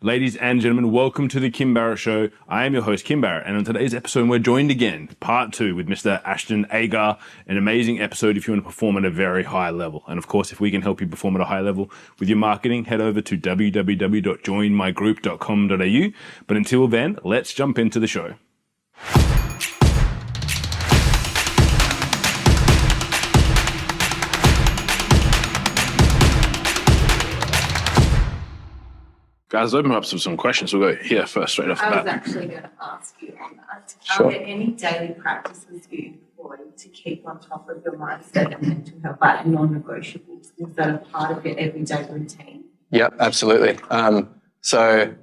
Ladies and gentlemen, welcome to the Kim Barrett Show. I am your host, Kim Barrett, and on today's episode, we're joined again, part 2, with Mr. Ashton Agar. An amazing episode if you want to perform at a very high level. And of course, if we can help you perform at a high level with your marketing, head over to www.joinmygroup.com.au. But until then, let's jump into the show. Guys, open up some questions. We'll go here first, straight off the bat. I was actually going to ask you on that. Sure. Are there any daily practices you employ to keep on top of your mindset and mental health, like non-negotiables? Is that a part of your everyday routine? Yep, absolutely. So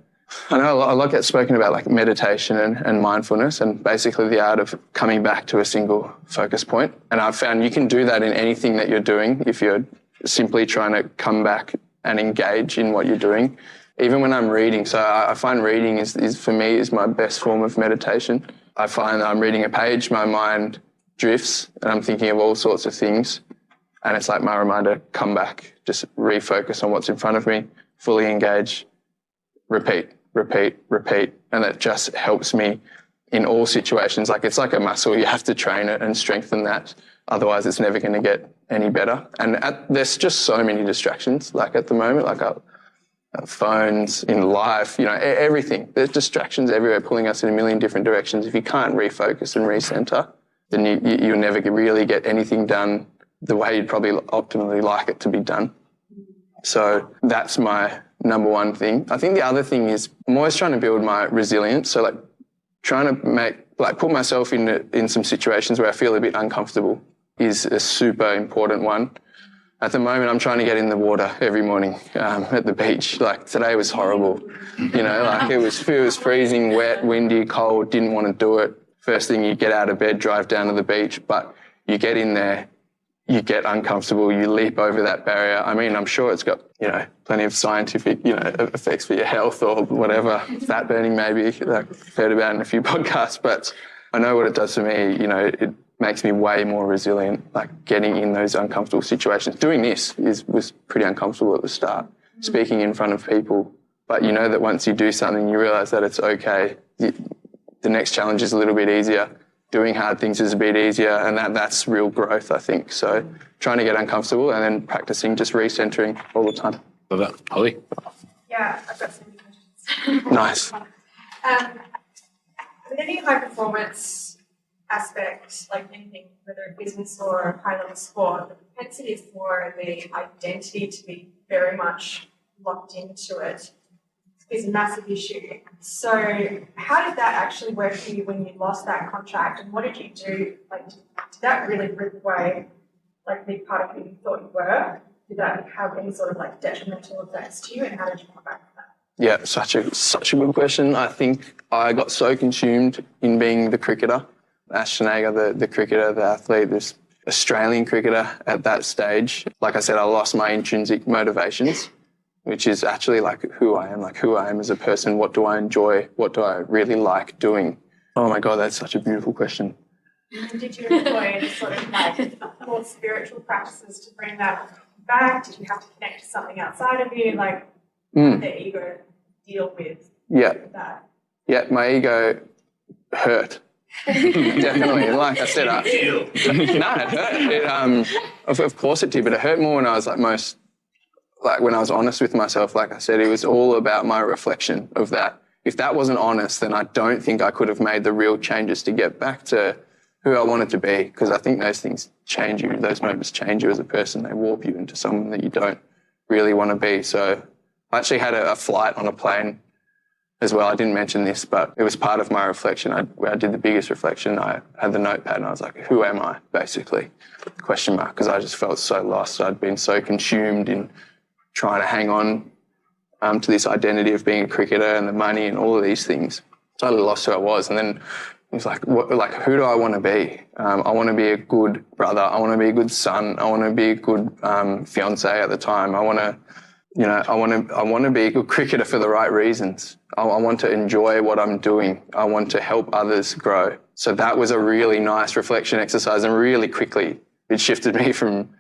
I know a lot gets spoken about like meditation and mindfulness and basically the art of coming back to a single focus point. And I've found you can do that in anything that you're doing if you're simply trying to come back and engage in what you're doing. Even when I'm reading, so I find reading is for me is my best form of meditation. I find that I'm reading a page, my mind drifts and I'm thinking of all sorts of things. And it's like my reminder, come back, just refocus on what's in front of me, fully engage, repeat. And that just helps me in all situations. Like it's like a muscle, you have to train it and strengthen that. Otherwise it's never going to get any better. And there's just so many distractions, like at the moment, like phones, in life, everything. There's distractions everywhere pulling us in a million different directions. If you can't refocus and recenter, then you'll never really get anything done the way you'd probably optimally like it to be done. So that's my number one thing. I think the other thing is I'm always trying to build my resilience. So like trying to put myself in some situations where I feel a bit uncomfortable is a super important one. At the moment, I'm trying to get in the water every morning at the beach. Like today was horrible, like it was freezing, wet, windy, cold, didn't want to do it. First thing you get out of bed, drive down to the beach, but you get in there, you get uncomfortable, you leap over that barrier. I mean, I'm sure it's got, plenty of scientific, effects for your health or whatever. Fat burning maybe, like heard about in a few podcasts, but I know what it does for me, it makes me way more resilient, like getting in those uncomfortable situations. Doing this was pretty uncomfortable at the start, speaking in front of people. But you know that once you do something, you realise that it's okay. The next challenge is a little bit easier. Doing hard things is a bit easier, and that's real growth, I think. So trying to get uncomfortable and then practising just recentering all the time. Love that. Holly? Yeah, I've got some questions. Nice. With any high performance aspect, like anything, whether a business or a high-level sport, the propensity for the identity to be very much locked into it is a massive issue. So how did that actually work for you when you lost that contract, and what did you do? Like, did that really rip away like a big part of who you thought you were? Did that have any sort of like detrimental effects to you, and how did you come back from that? Yeah, such a good question. I think I got so consumed in being the cricketer. Ashton Agar, the cricketer, the athlete, this Australian cricketer at that stage. Like I said, I lost my intrinsic motivations, which is actually like who I am as a person. What do I enjoy? What do I really like doing? Oh my God, that's such a beautiful question. Did you employ any sort of like more spiritual practices to bring that back? Did you have to connect to something outside of you? Like, how did the ego deal with that? Yeah, my ego hurt. Definitely. Like I said, it hurt. Of course it did, but it hurt more when I was when I was honest with myself. Like I said, it was all about my reflection of that. If that wasn't honest, then I don't think I could have made the real changes to get back to who I wanted to be, because I think those things change you. Those moments change you as a person. They warp you into someone that you don't really want to be. So I actually had a flight on a plane as well. I didn't mention this, but it was part of my reflection. I did the biggest reflection. I had the notepad and I was like, who am I, basically? Question mark, because I just felt so lost. I'd been so consumed in trying to hang on to this identity of being a cricketer and the money and all of these things. Totally lost who I was. And then it was like, who do I want to be? I want to be a good brother. I want to be a good son. I want to be a good fiance at the time. I want to be a good cricketer for the right reasons. I want to enjoy what I'm doing. I want to help others grow. So that was a really nice reflection exercise, and really quickly it shifted me from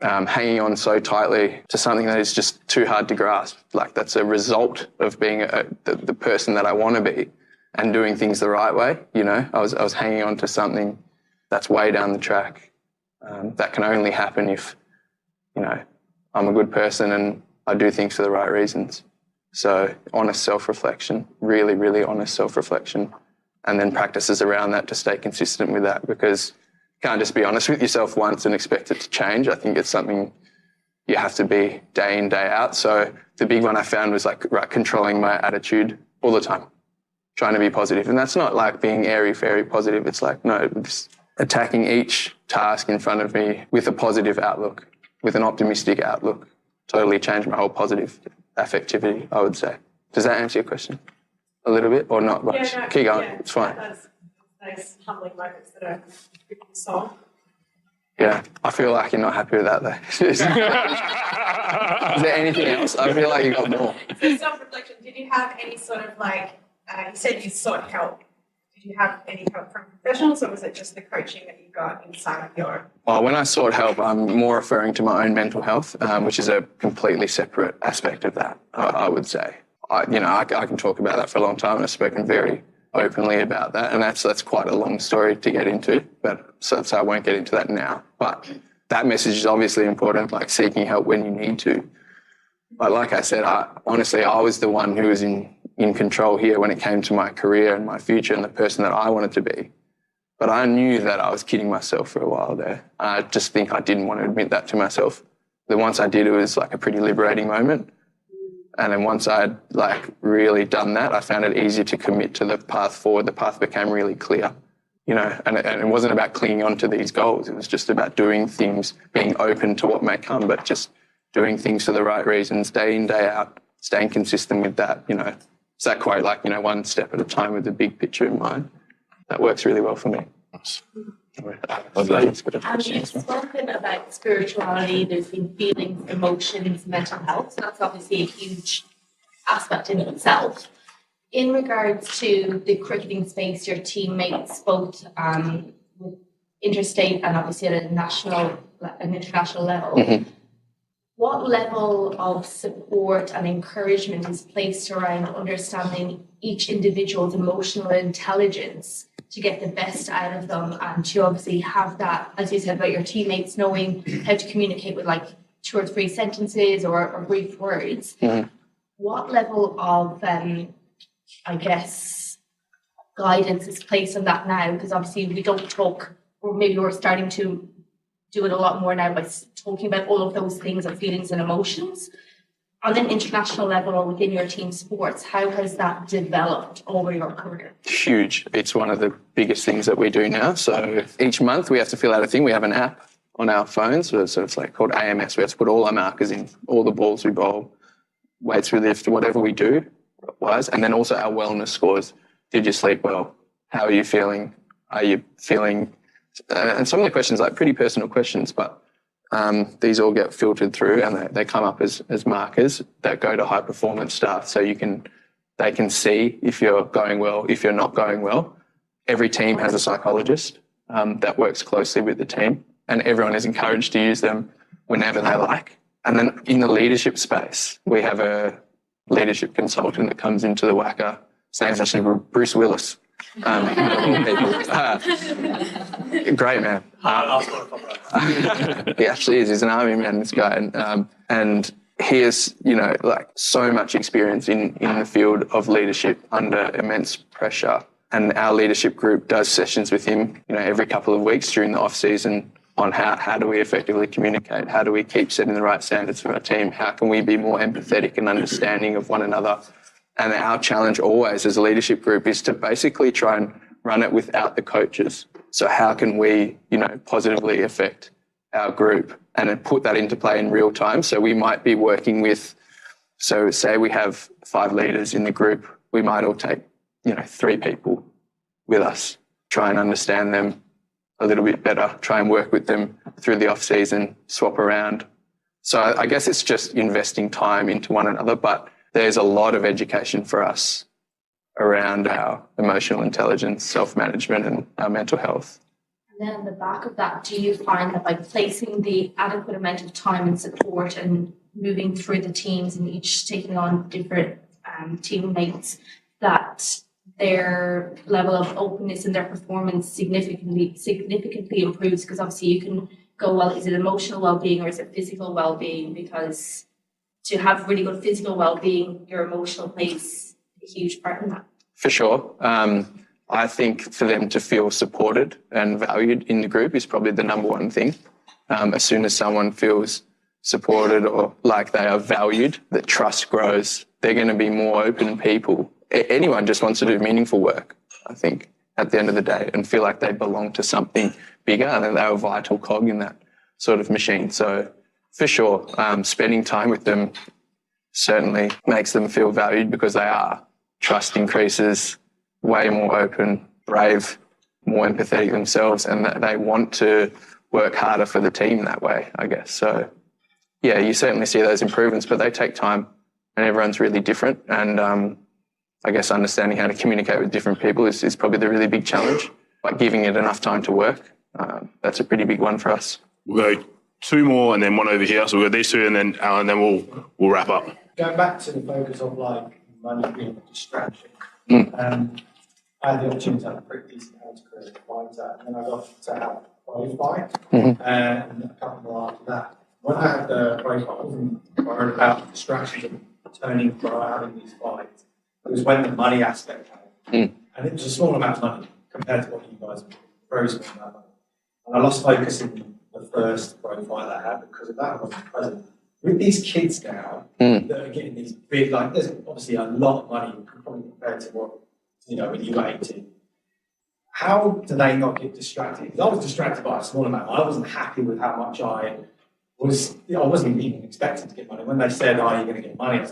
hanging on so tightly to something that is just too hard to grasp. Like that's a result of being the person that I want to be and doing things the right way. You know, I was hanging on to something that's way down the track. That can only happen if, you know, I'm a good person and I do things for the right reasons. So honest self-reflection, really, really honest self-reflection, and then practices around that to stay consistent with that, because you can't just be honest with yourself once and expect it to change. I think it's something you have to be day in, day out. So the big one I found was like controlling my attitude all the time, trying to be positive. And that's not like being airy-fairy positive. It's like, no, just attacking each task in front of me with a positive outlook, with an optimistic outlook. Totally changed my whole positive affectivity, I would say. Does that answer your question a little bit or not much? Yeah, no, Keep going, yeah, it's fine. That's nice humbling moments that are good to solve. Yeah, I feel like you're not happy with that though. Is there anything else? I feel like you got more. So self-reflection, did you have any sort of like, you said you sought help. Did you have any help from professionals, or was it just the coaching that you got inside of your... Well, when I sought help, I'm more referring to my own mental health, which is a completely separate aspect of that, I would say. I can talk about that for a long time, and I've spoken very openly about that, and that's quite a long story to get into, so I won't get into that now. But that message is obviously important, like seeking help when you need to. But like I said, honestly, I was the one who was in control here when it came to my career and my future and the person that I wanted to be. But I knew that I was kidding myself for a while there. I just think I didn't want to admit that to myself. Then once I did, it was like a pretty liberating moment. And then once I'd like really done that, I found it easier to commit to the path forward. The path became really clear, you know, and it wasn't about clinging on to these goals. It was just about doing things, being open to what may come, but just doing things for the right reasons, day in, day out, staying consistent with that, you know. It's that quote, like, you know, one step at a time with the big picture in mind. That works really well for me. You've spoken about spirituality, there's been feelings, emotions, mental health. So that's obviously a huge aspect in itself. In regards to the cricketing space, your teammates, both with interstate and obviously at a national and international level, what level of support and encouragement is placed around understanding each individual's emotional intelligence to get the best out of them, and to obviously have that, as you said about your teammates, knowing how to communicate with like 2 or 3 sentences or brief words? What level of, I guess, guidance is placed on that now? Because obviously we don't talk, or maybe we're starting to do it a lot more now by talking about all of those things and feelings and emotions. On an international level or within your team sports, how has that developed over your career? Huge. It's one of the biggest things that we do now. So each month we have to fill out a thing. We have an app on our phones. So it's like called AMS. We have to put all our markers in, all the balls we bowl, weights we lift, whatever we do wise. And then also our wellness scores. Did you sleep well? How are you feeling? Are you feeling... and some of the questions, like pretty personal questions, but these all get filtered through and they come up as markers that go to high performance staff. So they can see if you're going well, if you're not going well. Every team has a psychologist that works closely with the team, and everyone is encouraged to use them whenever they like. And then in the leadership space, we have a leadership consultant that comes into the WACA. His name's actually Bruce Willis. Great man. He actually is. He's an army man, this guy, and he has, you know, like so much experience in the field of leadership under immense pressure. And our leadership group does sessions with him, you know, every couple of weeks during the off season on how do we effectively communicate? How do we keep setting the right standards for our team? How can we be more empathetic and understanding of one another? And our challenge always as a leadership group is to basically try and run it without the coaches. So how can we, you know, positively affect our group and then put that into play in real time? So we might be working with, so say we have 5 leaders in the group, we might all take, you know, 3 people with us, try and understand them a little bit better, try and work with them through the off season, swap around. So I guess it's just investing time into one another, but there's a lot of education for us around our emotional intelligence, self-management and our mental health. And then on the back of that, do you find that by placing the adequate amount of time and support and moving through the teams and each taking on different teammates, that their level of openness and their performance significantly improves? Because obviously you can go, well, is it emotional well-being or is it physical well-being? Because to have really good physical well-being, your emotional plays a huge part in that. For sure. I think for them to feel supported and valued in the group is probably the number one thing. As soon as someone feels supported or like they are valued, that trust grows. They're going to be more open people. Anyone just wants to do meaningful work, I think, at the end of the day, and feel like they belong to something bigger and that they're a vital cog in that sort of machine. So for sure, spending time with them certainly makes them feel valued because they are. Trust increases, way more open, brave, more empathetic themselves, and that they want to work harder for the team that way, I guess. So, yeah, you certainly see those improvements, but they take time and everyone's really different. And I guess understanding how to communicate with different people is probably the really big challenge. Like giving it enough time to work, that's a pretty big one for us. We'll go two more and then one over here. So we'll go these two and then we'll wrap up. Going back to the focus of like money being a distraction. I had the opportunity to have a pretty decent health career before that, and then I got to have a pro fight, and a couple more after that. When I had the pro fight, I wasn't worried about the distractions of turning pro out in these fights. It was when the money aspect came, and it was a small amount of money compared to what you guys were, very small amount of money. And I lost focus in the first pro fight that I had because of that. I wasn't present. With these kids now that are getting these big, like, there's obviously a lot of money probably compared to what, you know, when you were 18. How do they not get distracted? Because I was distracted by a small amount. I wasn't happy with how much I wasn't even expecting to get money. When they said, "Oh, you're going to get money," I was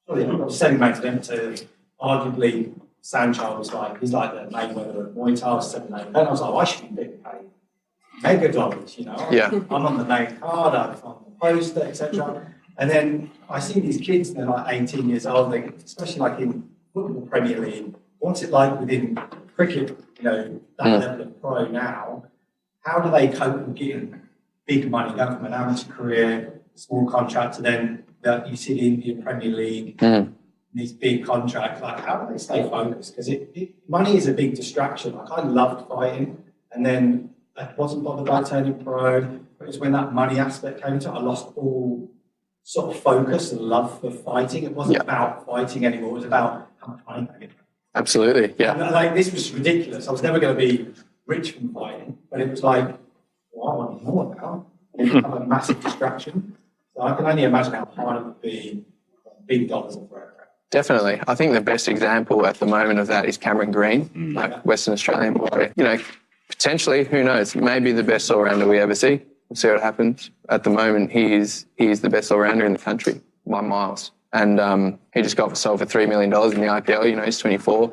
like, I was sending mates to them to arguably Sancho was like, he's like the Mayweather of Muay Thai, 7 8. And I was like, I should be getting paid mega dollars, you know. Yeah. I'm on the main card, I'm on the poster, etc. And then I see these kids, they're like 18 years old, they, especially like in football Premier League. What's it like within cricket, you know, that level of pro now? How do they cope with getting big money, going from an amateur career, small contract, to then you see the Indian Premier League, these big contracts? Like, how do they stay focused? Because money is a big distraction. Like, I loved fighting, and then I wasn't bothered by turning pro. But it's when that money aspect came into it, I lost all sort of focus and love for fighting. It wasn't about fighting anymore. It was about how much money I get. Absolutely, yeah. And, like, this was ridiculous. I was never going to be rich from fighting, but it was like, well, I want more now. It's become a massive distraction. So I can only imagine how hard it would be big dollars of work. Definitely. I think the best example at the moment of that is Cameron Green, like Western Australian boy. You know, potentially, who knows, maybe the best all-rounder we ever see. We'll see what happens. At the moment, he is the best all-rounder in the country by miles. And he just got himself for $3 million in the IPL. You know, he's 24.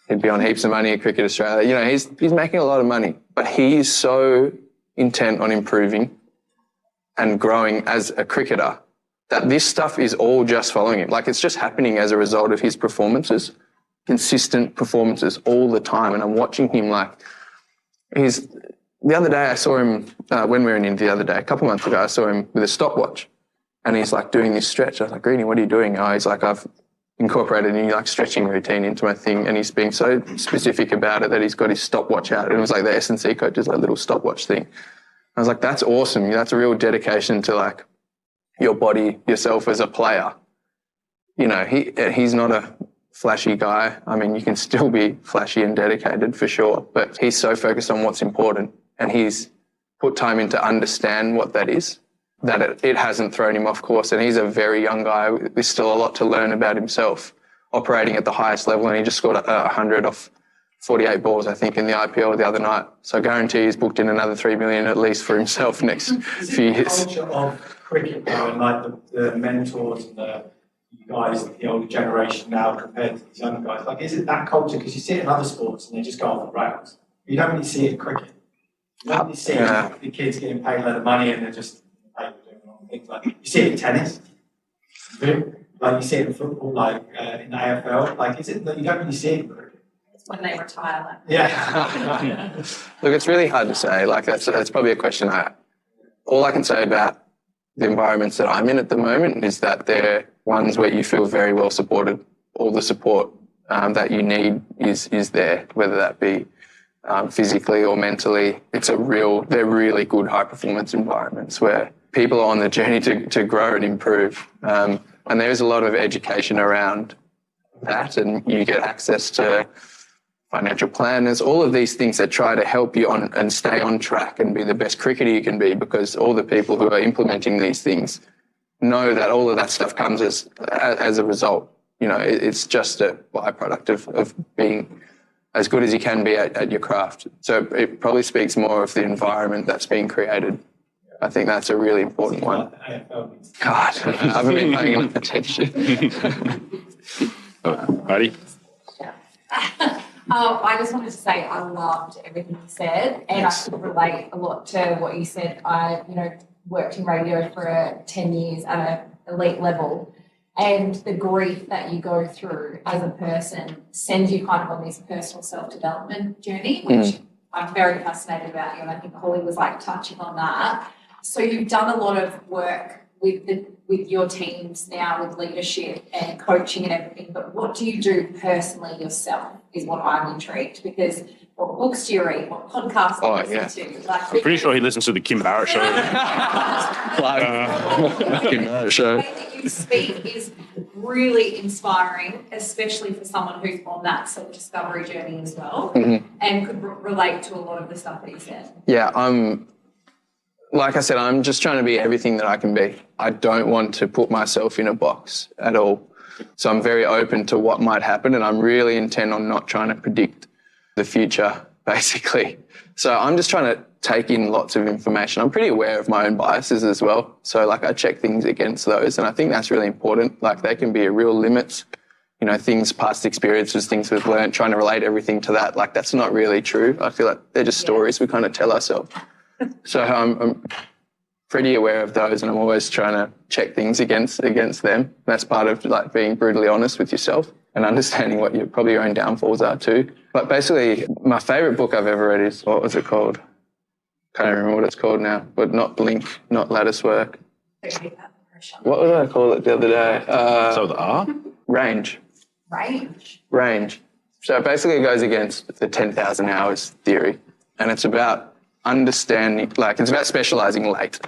He'd be on heaps of money at Cricket Australia. You know, he's making a lot of money, but he's so intent on improving and growing as a cricketer that this stuff is all just following him. Like, it's just happening as a result of his performances, consistent performances all the time. And I'm watching him like the other day I saw him, when we were in India the other day, a couple months ago, I saw him with a stopwatch and he's like doing this stretch. I was like, Greenie, what are you doing? Oh, he's like, I've incorporated a new like stretching routine into my thing, and he's being so specific about it that he's got his stopwatch out. And it was like the S&C coaches, like little stopwatch thing. I was like, that's awesome. That's a real dedication to like your body, yourself as a player. You know, he's not a flashy guy. I mean, you can still be flashy and dedicated for sure, but he's so focused on what's important, and he's put time in to understand what that is, that it hasn't thrown him off course. And he's a very young guy. There's still a lot to learn about himself, operating at the highest level, and he just scored 100 off 48 balls, I think, in the IPL the other night. So I guarantee he's booked in another $3 million at least for himself next few years. The culture of cricket now, and like the mentors and the guys, the older generation now compared to these younger guys, like, is it that culture? Because you see it in other sports and they just go off the rails. You don't really see it in cricket. You don't really see the kids getting paid a lot of money and they're just doing wrong things. Like, you see it in tennis, like you see it in football, like in the AFL. Like, is it that you don't really see it in cricket? when they retire. Like, Yeah. Look, it's really hard to say. Like that's probably a question all I can say about the environments that I'm in at the moment is that they're ones where you feel very well supported. All the support that you need is there, whether that be physically or mentally. They're really good high performance environments where people are on the journey to grow and improve. And there's a lot of education around that, and you get access to financial planners, all of these things that try to help you on and stay on track and be the best cricketer you can be, because all the people who are implementing these things know that all of that stuff comes as a result. You know, it's just a byproduct of being as good as you can be at your craft. So it probably speaks more of the environment that's being created. I think that's a really important one. God, I haven't been paying enough attention. Heidi? I just wanted to say I loved everything you said, and I could relate a lot to what you said. I, worked in radio for 10 years at an elite level, and the grief that you go through as a person sends you kind of on this personal self-development journey, which I'm very fascinated about you, and I think Holly was touching on that. So you've done a lot of work with your teams now, with leadership and coaching and everything, but what do you do personally yourself is what I'm intrigued, because what books do you read, what podcasts do you listen to? I'm pretty sure he listens to the Kim Barrett show. Kim Barrett show. The way that you speak is really inspiring, especially for someone who's on that self-discovery journey as well, and could relate to a lot of the stuff that you said. Yeah, like I said, I'm just trying to be everything that I can be. I don't want to put myself in a box at all. So I'm very open to what might happen, and I'm really intent on not trying to predict the future, basically. So I'm just trying to take in lots of information. I'm pretty aware of my own biases as well. So I check things against those, and I think that's really important. They can be a real limit. Things, past experiences, things we've learned, trying to relate everything to that. That's not really true. I feel like they're just stories we kind of tell ourselves. So I'm pretty aware of those, and I'm always trying to check things against them. That's part of being brutally honest with yourself and understanding what your own downfalls are too. But basically, my favourite book I've ever read is, what was it called? Can't remember what it's called now, but not Blink, not Lattice Work. What did I call it the other day? So the R? Range. Range. So basically it goes against the 10,000 hours theory, and it's about understanding, it's about specializing late.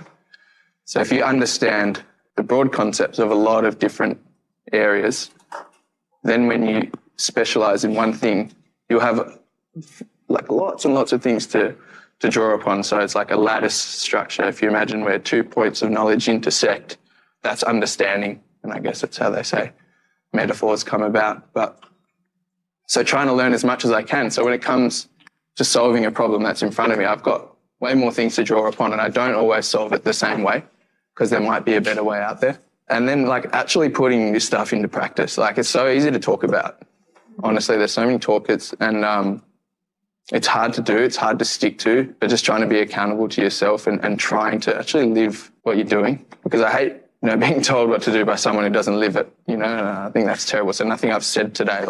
So if you understand the broad concepts of a lot of different areas, then when you specialize in one thing, you'll have lots and lots of things to draw upon. So it's like a lattice structure. If you imagine where 2 points of knowledge intersect, that's understanding. And I guess that's how they say metaphors come about. But so trying to learn as much as I can. So when it comes to solving a problem that's in front of me, I've got way more things to draw upon, and I don't always solve it the same way, because there might be a better way out there. And then actually putting this stuff into practice, it's so easy to talk about. Honestly, there's so many talkers, and it's hard to do, it's hard to stick to, but just trying to be accountable to yourself and trying to actually live what you're doing, because I hate being told what to do by someone who doesn't live it, and I think that's terrible. So nothing I've said today,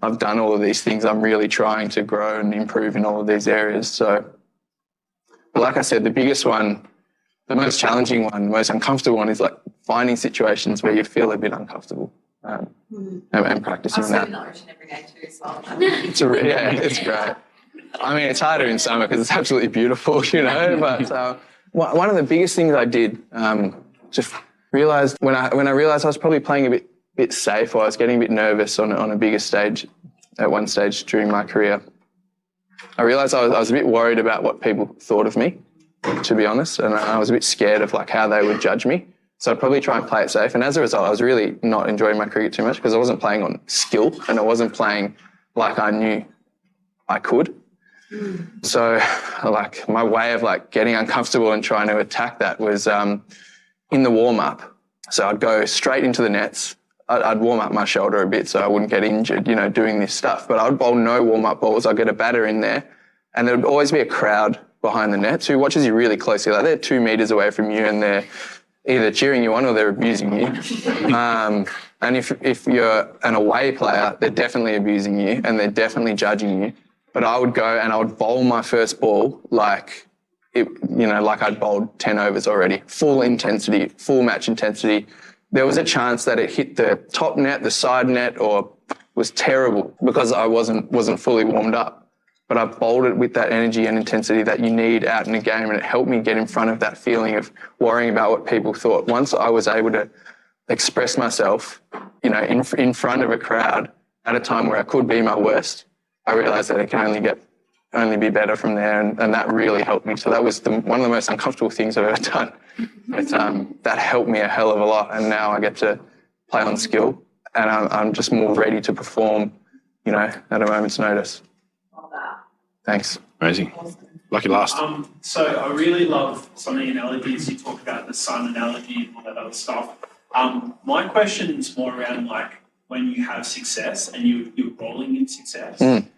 I've done all of these things. I'm really trying to grow and improve in all of these areas. So, like I said, the biggest one, the most challenging one, the most uncomfortable one is finding situations where you feel a bit uncomfortable and practicing that. I'm in the ocean every day too as well. It's great. I mean, it's harder in summer because it's absolutely beautiful, but one of the biggest things I did, just realised when I realised I was probably playing a bit safe, or I was getting a bit nervous on a bigger stage at one stage during my career. I realised I was a bit worried about what people thought of me, to be honest, and I was a bit scared of how they would judge me. So I'd probably try and play it safe, and as a result, I was really not enjoying my cricket too much, because I wasn't playing on skill, and I wasn't playing like I knew I could. So my way of getting uncomfortable and trying to attack that was in the warm-up. So I'd go straight into the nets. I'd warm up my shoulder a bit so I wouldn't get injured, doing this stuff. But I'd bowl no warm-up balls. I'd get a batter in there, and there would always be a crowd behind the nets who watches you really closely. They're 2 meters away from you, and they're either cheering you on or they're abusing you. And if you're an away player, they're definitely abusing you and they're definitely judging you. But I would go and I would bowl my first ball like I'd bowled 10 overs already, full intensity, full match intensity. There was a chance that it hit the top net, the side net, or was terrible because I wasn't fully warmed up. But I bowled it with that energy and intensity that you need out in a game, and it helped me get in front of that feeling of worrying about what people thought. Once I was able to express myself, in front of a crowd at a time where I could be my worst, I realised that it can only be better from there, and that really helped me. So that was one of the most uncomfortable things I've ever done. But that helped me a hell of a lot, and now I get to play on skill, and I'm just more ready to perform, at a moment's notice. Thanks. Amazing. Lucky last. So I really love some of the analogies you talk about, the sun analogy and all that other stuff. My question is more around like when you have success and you're rolling in success, and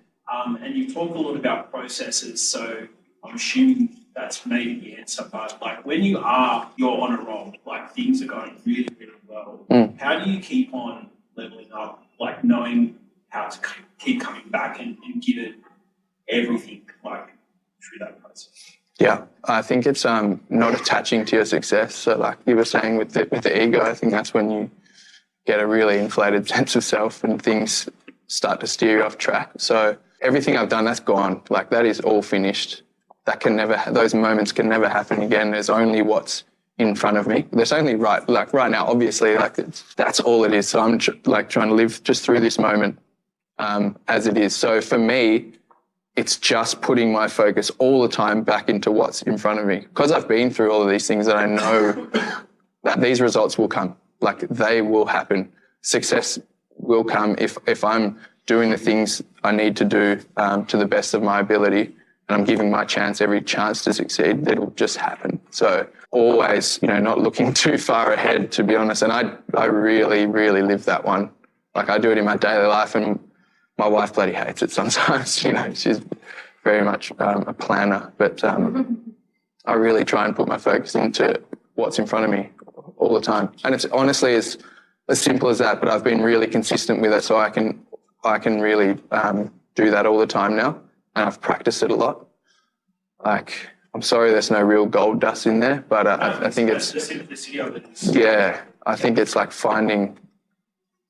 you talk a lot about processes. So I'm assuming that's maybe the answer, but like when you're on a roll, like things are going really, really well. How do you keep on leveling up, like knowing how to keep coming back and give it everything like through that process? Yeah, I think it's not attaching to your success. So like you were saying with the ego, I think that's when you get a really inflated sense of self and things start to steer you off track. So everything I've done, that's gone. Like that is all finished. Those moments can never happen again. There's only what's in front of me. There's only right now, obviously, that's all it is. So I'm trying to live just through this moment as it is. So for me, it's just putting my focus all the time back into what's in front of me. Because I've been through all of these things, that I know that these results will come. Like they will happen. Success will come if I'm doing the things I need to do to the best of my ability, and I'm giving my every chance to succeed. It'll just happen. So always, not looking too far ahead, to be honest. And I really, really live that one. Like I do it in my daily life, and my wife bloody hates it sometimes. She's very much a planner, but I really try and put my focus into what's in front of me all the time. And it's honestly as simple as that, but I've been really consistent with it, so I can really do that all the time now, and I've practiced it a lot. Like, I'm sorry there's no real gold dust in there, but I think it's, yeah, I think it's like finding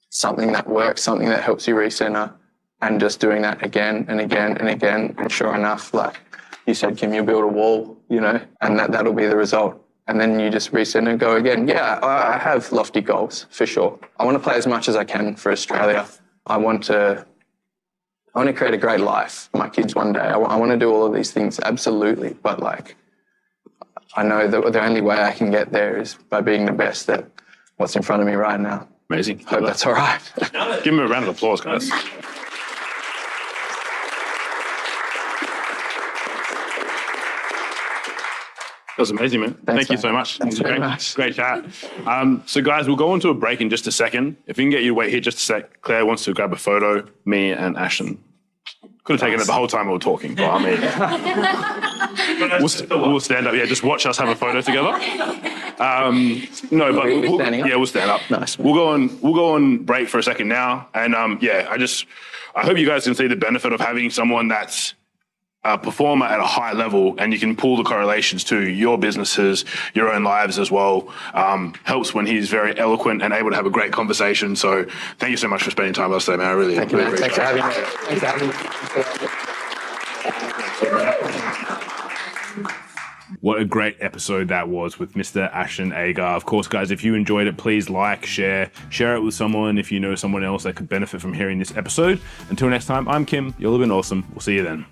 something that works, something that helps you recenter, and just doing that again and again and again. And sure enough, like you said, Kim, you build a wall, and that'll be the result. And then you just recenter and go again. Yeah, I have lofty goals for sure. I want to play as much as I can for Australia. I want to create a great life for my kids one day. I want to do all of these things, absolutely. But like, I know that the only way I can get there is by being the best at what's in front of me right now. Amazing. Hope that's all right. Give him a round of applause, guys. That was amazing, man. Thank you so much. Thanks very much. Great chat. So guys, we'll go on to a break in just a second. If we can get you to wait here just a sec, Claire wants to grab a photo, me and Ashton. Could have taken it the whole time we were talking, but I mean, we'll stand up. Yeah, just watch us have a photo together. No, but we'll stand up. Nice. We'll go on break for a second now, and I hope you guys can see the benefit of having someone that's a performer at a high level, and you can pull the correlations to your businesses, your own lives as well. Helps when he's very eloquent and able to have a great conversation. So thank you so much for spending time with us today, man. I really appreciate it. Thanks for having me. Thanks for having me. What a great episode that was with Mr. Ashton Agar. Of course, guys, if you enjoyed it, please like, share it with someone if you know someone else that could benefit from hearing this episode. Until next time, I'm Kim. You'll have been awesome. We'll see you then.